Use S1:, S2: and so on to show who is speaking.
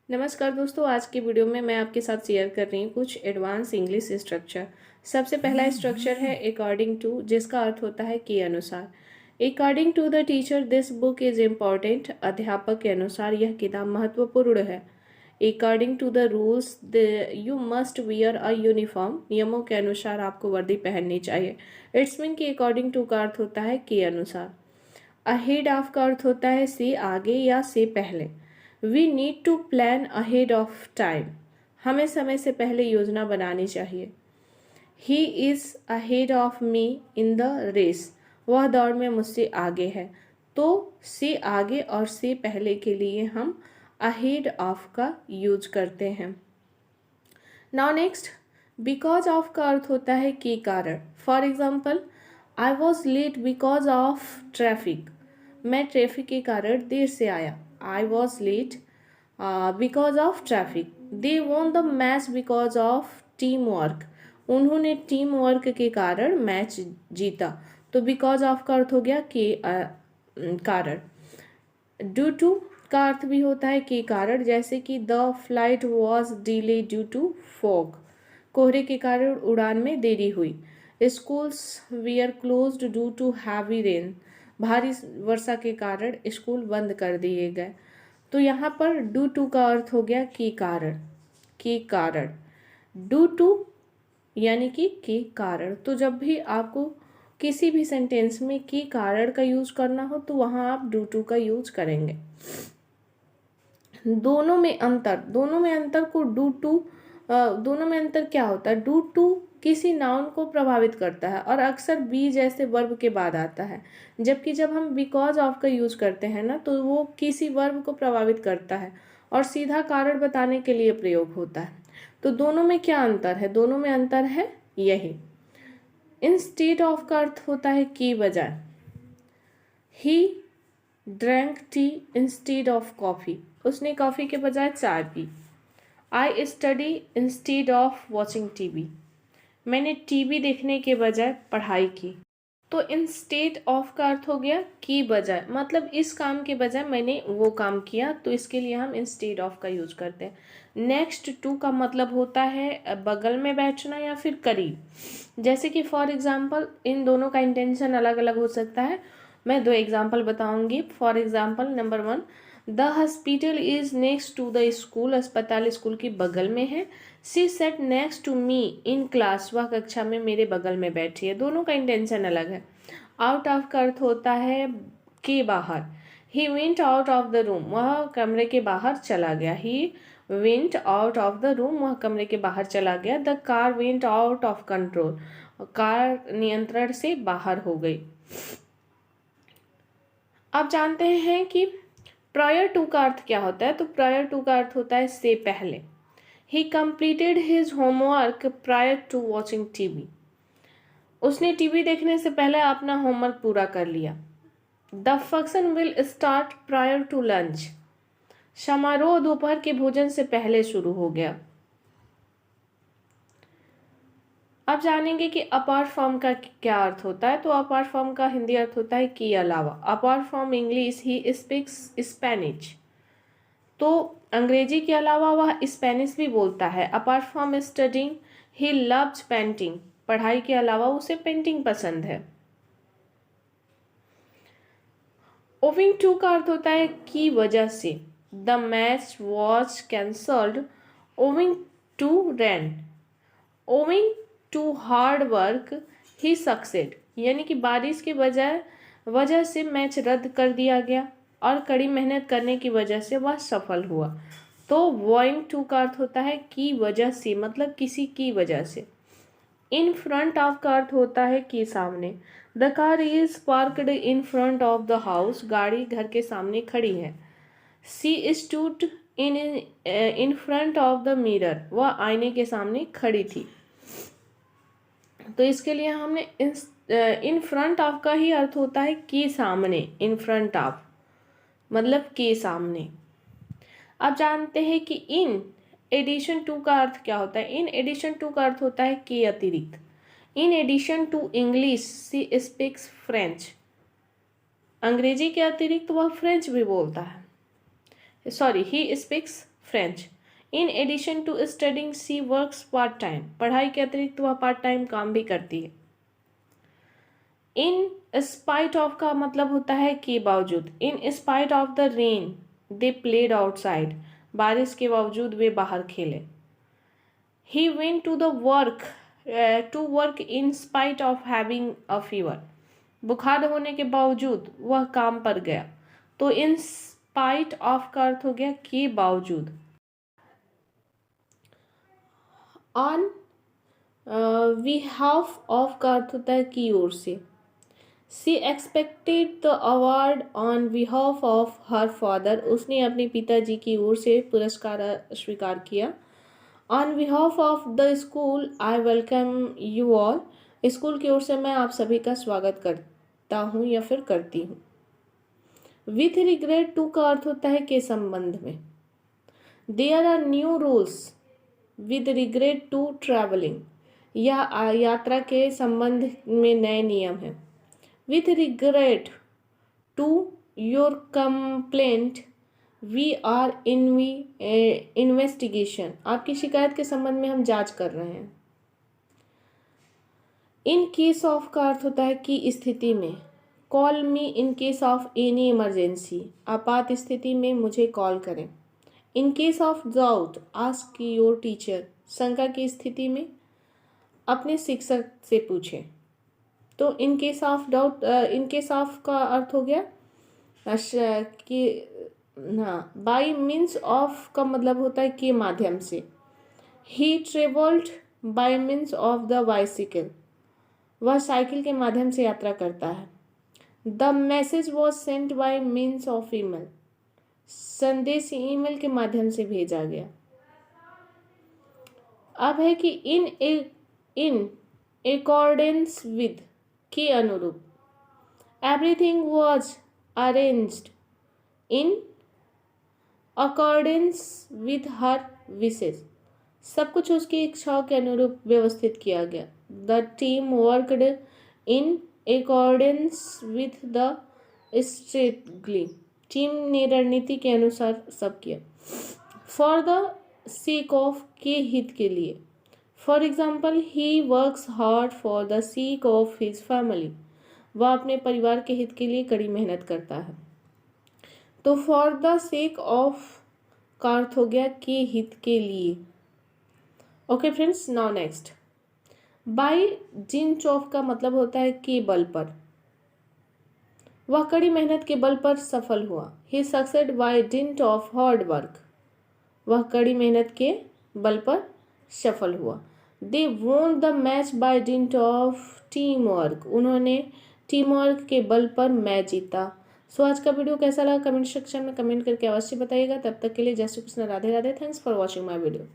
S1: नमस्कार दोस्तों, आज की वीडियो में मैं आपके साथ शेयर कर रही हूँ कुछ एडवांस इंग्लिश स्ट्रक्चर। सबसे पहला स्ट्रक्चर है अकॉर्डिंग टू, जिसका अर्थ होता है के अनुसार। According to the teacher this book is important. अध्यापक के अनुसार यह किताब महत्वपूर्ण है। According to the rules you must wear a uniform. नियमों के अनुसार आपको वर्दी पहननी चाहिए। इट्स मीन कि अकॉर्डिंग टू का अर्थ होता है के अनुसार। अहेड ऑफ का अर्थ होता है से आगे या से पहले। We need to plan ahead of time. हमें समय से पहले योजना बनानी चाहिए। He is ahead of me in the race. वह दौड़ में मुझसे आगे है। तो से आगे और से पहले के लिए हम अहेड ऑफ का यूज करते हैं। नाउ नेक्स्ट, बिकॉज ऑफ का अर्थ होता है के कारण। For example, I was late because of traffic. मैं ट्रैफिक के कारण देर से आया। I was late because of traffic. They won the match because of team work. उन्होंने टीम वर्क के कारण मैच जीता। तो बिकॉज ऑफ का अर्थ हो गया के कारण। ड्यू टू का अर्थ भी होता है के कारण, जैसे कि the flight was delay due to fog. कोहरे के कारण उड़ान में देरी हुई। Schools were closed due to heavy rain. भारी वर्षा के कारण स्कूल बंद कर दिए गए। तो यहाँ पर ड्यू टू का अर्थ हो गया के कारण। के कारण ड्यू टू यानी कि के कारण। तो जब भी आपको किसी भी सेंटेंस में के कारण का यूज करना हो तो वहां आप ड्यू टू का यूज करेंगे। दोनों में अंतर को ड्यू टू, दोनों में अंतर क्या होता है? ड्यू टू किसी नाउन को प्रभावित करता है और अक्सर बी जैसे वर्ब के बाद आता है, जबकि जब हम बिकॉज ऑफ का यूज करते हैं ना तो वो किसी वर्ब को प्रभावित करता है और सीधा कारण बताने के लिए प्रयोग होता है। तो दोनों में क्या अंतर है? दोनों में अंतर है यही। इंस्टेड ऑफ का अर्थ होता है की बजाय। He drank T instead of coffee. उसने कॉफ़ी के बजाय चाय P. I study instead of watching TV. मैंने टीवी देखने के बजाय पढ़ाई की। तो इंस्टेड ऑफ का अर्थ हो गया की बजाय, मतलब इस काम के बजाय मैंने वो काम किया, तो इसके लिए हम इंस्टेड ऑफ का यूज करते हैं। नेक्स्ट टू का मतलब होता है बगल में बैठना या फिर करीब। जैसे कि फॉर एग्जाम्पल, इन दोनों का इंटेंशन अलग अलग हो सकता है। मैं दो एग्जाम्पल बताऊंगी। For example number 1, the hospital is next to the school. अस्पताल स्कूल की बगल में है। She sat next to me in class. वह कक्षा में मेरे बगल में बैठी है। दोनों का इंटेंशन अलग है। आउट ऑफ का अर्थ होता है के बाहर। He went out of the room. वह कमरे के बाहर चला गया। He went out of the room. वह कमरे के बाहर चला गया। The car went out of control. Car नियंत्रण से बाहर हो गई। आप जानते हैं कि प्रायर टू का अर्थ क्या होता है? तो प्रायर टू का अर्थ होता है से पहले। He completed his homework prior to watching TV. उसने टीवी देखने से पहले अपना होमवर्क पूरा कर लिया। The function will start prior to lunch. समारोह दोपहर के भोजन से पहले शुरू हो गया। अब जानेंगे कि अपार्ट फ्रॉम का क्या अर्थ होता है। तो अपार्ट फ्रॉम का हिंदी अर्थ होता है के अलावा। Apart from English he speaks Spanish. तो अंग्रेजी के अलावा वह स्पेनिश भी बोलता है। Apart from studying he loves painting. पढ़ाई के अलावा उसे पेंटिंग पसंद है। ओविंग टू का अर्थ होता है की वजह से। The match was cancelled owing to rain. Owing to hard work he succeed, यानी कि बारिश की वजह से मैच रद्द कर दिया गया और कड़ी मेहनत करने की वजह से वह सफल हुआ। तो वोइंग टू का अर्थ होता है की वजह से, मतलब किसी की वजह से। इन फ्रंट ऑफ का अर्थ होता है के सामने। The car is parked in front of the house. गाड़ी घर के सामने खड़ी है। सी stood in front of the mirror. वह आईने के सामने खड़ी थी। तो इसके लिए हमने इन फ्रंट ऑफ का ही अर्थ होता है के सामने। इन फ्रंट ऑफ मतलब के सामने। अब जानते हैं कि इन एडिशन टू का अर्थ क्या होता है। इन एडिशन टू का अर्थ होता है के अतिरिक्त। In addition to English she speaks French. अंग्रेजी के अतिरिक्त वह फ्रेंच भी बोलता है। Sorry, he speaks French. In addition to studying she works part time, पढ़ाई के अतिरिक्त वह पार्ट टाइम काम भी करती है। इन स्पाइट ऑफ का मतलब होता है के बावजूद। In spite of the rain they played outside, बारिश के बावजूद वे बाहर खेले। He went to the work in spite of having a fever, बुखार होने के बावजूद वह काम पर गया। तो इन स्पाइट ऑफ का अर्थ हो गया के बावजूद। ऑन बिहाफ ऑफ का अर्थ होता है की ओर से। She expected the award on behalf of her father, उसने अपने पिताजी की ओर से पुरस्कार स्वीकार किया। On behalf of the school I welcome you all, school की ओर से मैं आप सभी का स्वागत करता हूँ या फिर करती हूँ। विथ रिग्रेट टू का अर्थ होता है के संबंध में। There are new rules with regret to travelling, यह यात्रा के संबंध में नए नियम हैं। With regret to your complaint we are investigation, आपकी शिकायत के संबंध में हम जांच कर रहे हैं। इन केस ऑफ का अर्थ होता है कि स्थिति में। Call me in case of any emergency, आपात स्थिति में मुझे कॉल करें। In case of doubt ask your teacher, शंका की स्थिति में अपने शिक्षक से पूछें। तो in case of doubt, in case of का अर्थ हो गया कि हाँ, बाई मीन्स ऑफ का मतलब होता है के माध्यम से। He travelled by means of the bicycle, वह साइकिल के माध्यम से यात्रा करता है। The message was sent by means of email, संदेश ईमेल के माध्यम से भेजा गया। अब है कि इन अकॉर्डेंस विद के अनुरूप। Everything was arranged in accordance with her विशेष, सब कुछ उसकी इच्छाओं के अनुरूप व्यवस्थित किया गया। The team worked in accordance with the strategy, team ने रणनीति के अनुसार सब किया। फॉर द सेक ऑफ के हित के लिए। For example he works hard for the sake of his family, वह अपने परिवार के हित के लिए कड़ी मेहनत करता है। तो फॉर द सेक ऑफ का अर्थ हो गया के हित के लिए। Okay friends, now next. By जिंच ऑफ का मतलब होता है के बल पर, वह कड़ी मेहनत के बल पर सफल हुआ। He succeeded by dint of hard work, वह कड़ी मेहनत के बल पर सफल हुआ। They won the match by dint of team work, उन्होंने टीम वर्क के बल पर मैच जीता। सो आज का वीडियो कैसा लगा कमेंट सेक्शन में कमेंट करके अवश्य बताइएगा। तब तक के लिए जय Shri Krishna, Radhe Radhe. Thanks for watching my video.